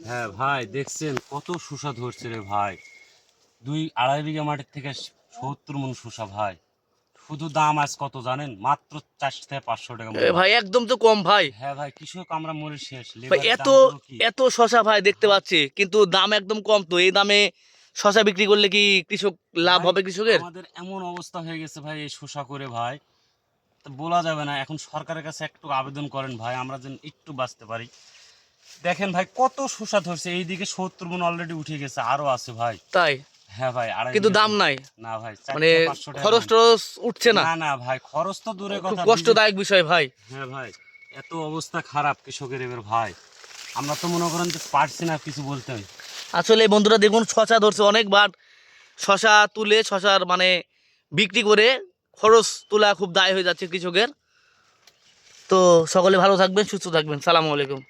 হ্যাঁ ভাই, দেখছেন কত শসা ধরছে রে ভাই। 2-2.5 বিঘা মাটির থেকে 70 মণ শসা ভাই। শুধু দাম আজ কত জানেন? মাত্র 400 থেকে 500 টাকা মণ ভাই। ভাই একদম তো কম ভাই। হ্যাঁ ভাই, কৃষক আমরা মরে শেষ, ভাই লেবারের এত দামগুলো কি। এত শশা ভাই দেখতে পাচ্ছি, কিন্তু দাম একদম কম। তো এই দামে শশা বিক্রি করলে কি কৃষক লাভ ভাই হবে কৃষকের? আমাদের এমন অবস্থা হয়ে গেছে ভাই এই শসা করে ভাই, তা বলা যাবে না। এখন সরকারের কাছে একটু আবেদন করেন ভাই, আমরা যেন একটু বাঁচতে পারি। দেখেন ভাই কত শসা ধরছে, এইদিকে 70 মণ অলরেডি উঠে গেছে, আরো আছে ভাই। তাই? হ্যাঁ ভাই, আড়াই কিন্তু বিঘা দাম জমি। নাই, না ভাই, 4 মানে থেকে 500 টাকা খরচ মণ। টরচ উঠছে না। না না ভাই, খরচ তো দূরের খুব কথা, কষ্টদায়ক বিষয় ভাই। হ্যাঁ ভাই, এত অবস্থা খারাপ কৃষকের এবার ভাই। আমরা তো মনে করেন যে পারছি না কিছু বলতে। আসলে বন্ধুরা দেখুন, শশা ধরছে অনেকবার। শশা তুলে শশার মানে বিক্রি করে খরচ তোলা খুব দায় হয়ে যাচ্ছে কৃষকের। তো সকলে ভালো থাকবেন, সুস্থ থাকবেন। সালামু আলাইকুম।